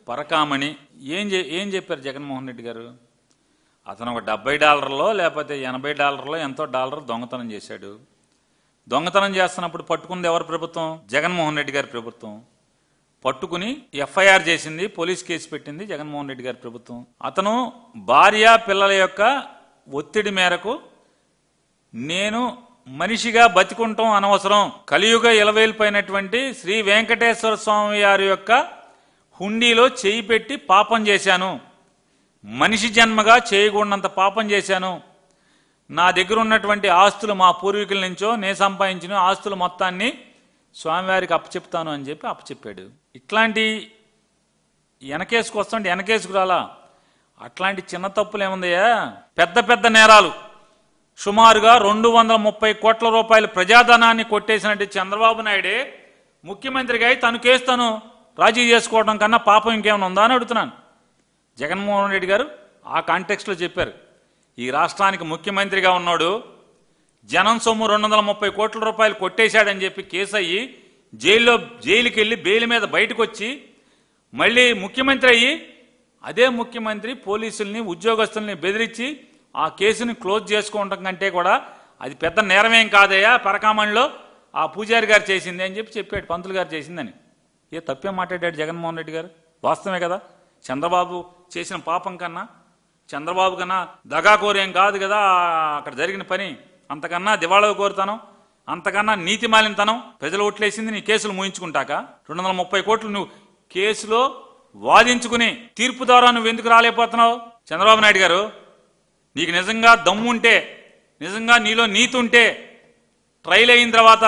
పరకామణి ఏం చెప్పారు జగన్మోహన్ రెడ్డి గారు? అతను ఒక $70 లేకపోతే $80 ఎంతో డాలర్ దొంగతనం చేశాడు. దొంగతనం చేస్తున్నప్పుడు పట్టుకుంది ఎవరు ప్రభుత్వం? జగన్మోహన్ రెడ్డి గారి ప్రభుత్వం. పట్టుకుని ఎఫ్ఐఆర్ చేసింది, పోలీస్ కేసు పెట్టింది జగన్మోహన్ రెడ్డి గారి ప్రభుత్వం. అతను భార్య పిల్లల యొక్క ఒత్తిడి మేరకు నేను మనిషిగా బతికుంటాం అనవసరం, కలియుగ ఇలవేల్పోయినటువంటి శ్రీ వెంకటేశ్వర స్వామి వారి యొక్క హుండీలో చేయి పెట్టి పాపం చేశాను, మనిషి జన్మగా చేయకూడనంత పాపం చేశాను, నా దగ్గర ఉన్నటువంటి ఆస్తులు మా పూర్వీకుల నుంచో నేను సంపాదించిన ఆస్తులు మొత్తాన్ని స్వామివారికి అప్పచెప్తాను అని చెప్పి అప్పచెప్పాడు. ఇట్లాంటి వెనకేసుకు వస్తుంటే వెనకేసుకు రాలా. అట్లాంటి చిన్న తప్పులు ఏముందయ్యా? పెద్ద పెద్ద నేరాలు సుమారుగా 230 కోట్ల రూపాయల ప్రజాధనాన్ని కొట్టేసినట్టు చంద్రబాబు నాయుడే ముఖ్యమంత్రిగా తను కేసు తను రాజీ చేసుకోవడం కన్నా పాపం ఇంకేమైనా ఉందా అని అడుగుతున్నాను. జగన్మోహన్ రెడ్డి గారు ఆ కాంటెక్స్ట్లో చెప్పారు, ఈ రాష్ట్రానికి ముఖ్యమంత్రిగా ఉన్నాడు, జనం సొమ్ము 230 కోట్ల రూపాయలు కొట్టేశాడని చెప్పి కేసు అయ్యి జైలుకి వెళ్ళి బెయిల్ మీద బయటకు వచ్చి మళ్ళీ ముఖ్యమంత్రి అయ్యి అదే ముఖ్యమంత్రి పోలీసుల్ని ఉద్యోగస్తుల్ని బెదిరించి ఆ కేసుని క్లోజ్ చేసుకోవడం కంటే కూడా అది పెద్ద నేరమేం కాదయ్యా, పరకామణిలో ఆ పూజారి గారు చేసింది అని చెప్పాడు, పంతులు గారు చేసిందని. ఏ తప్పేం మాట్లాడాడు జగన్మోహన్ రెడ్డి గారు? వాస్తవమే కదా. చంద్రబాబు చేసిన పాపం కన్నా, చంద్రబాబు కన్నా దగాకోరేం కాదు కదా అక్కడ జరిగిన పని. అంతకన్నా దివాళా కోరుతాను, అంతకన్నా నీతిమాలినతనం. ప్రజలు ఓట్లేసింది నీ కేసులు ముయించుకుంటాక 230 కోట్లు నువ్వు కేసులో వాదించుకుని తీర్పు ద్వారా నువ్వు ఎందుకు రాలేకపోతున్నావు? చంద్రబాబు నాయుడు గారు, నీకు నిజంగా దమ్ముంటే, నిజంగా నీలో నీతి ఉంటే ట్రైల్ అయిన తర్వాత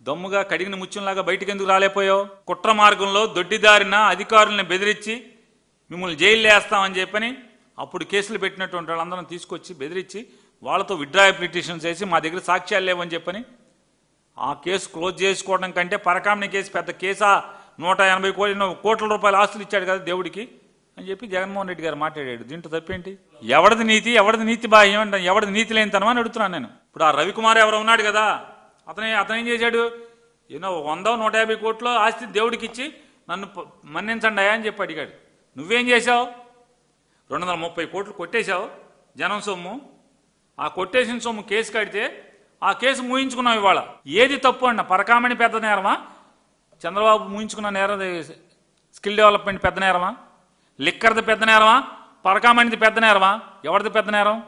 దమ్ముగా కడిగిన ముత్యంలాగా బయటికి ఎందుకు రాలేపోయావు? కుట్ర మార్గంలో దొడ్డిదారిన అధికారులను బెదిరించి మిమ్మల్ని జైలు వేస్తామని చెప్పని అప్పుడు కేసులు పెట్టినటువంటి వాళ్ళందరం తీసుకొచ్చి బెదిరించి వాళ్ళతో విత్డ్రా పిటిషన్స్ వేసి మా దగ్గర సాక్ష్యాలు లేవని చెప్పని ఆ కేసు క్లోజ్ చేసుకోవడం కంటే పరకామణి కేసు పెద్ద కేసా? 180 కోట్ల రూపాయల ఆస్తులు ఇచ్చాడు కదా దేవుడికి అని చెప్పి జగన్మోహన్ రెడ్డి గారు మాట్లాడాడు. దీంట్లో తప్పేంటి? ఎవరిది నీతి, ఎవరిది నీతి బాహ్యం అంటే ఎవరిది నీతి లేనితనం అని అడుగుతున్నాను నేను. ఇప్పుడు ఆ రవికుమార్ ఎవరు ఉన్నాడు కదా, అతను ఏం చేశాడు? 100-150 కోట్ల ఆస్తి దేవుడికి ఇచ్చి నన్ను మన్నించండి అని చెప్పి అడిగాడు. నువ్వేం చేశావు? 230 కోట్లు కొట్టేశావు జనం సొమ్ము. ఆ కొట్టేసిన సొమ్ము కేసు కడితే ఆ కేసు మూయించుకున్నావు. ఇవాళ ఏది తప్పు అన్న? పరకామణి పెద్ద నేరమా? చంద్రబాబు మూయించుకున్న నేరం స్కిల్ డెవలప్మెంట్ పెద్ద నేరమా? లిక్కర్ది పెద్ద నేరమా? పరకామణిది పెద్ద నేరమా? ఎవరిది పెద్ద నేరం?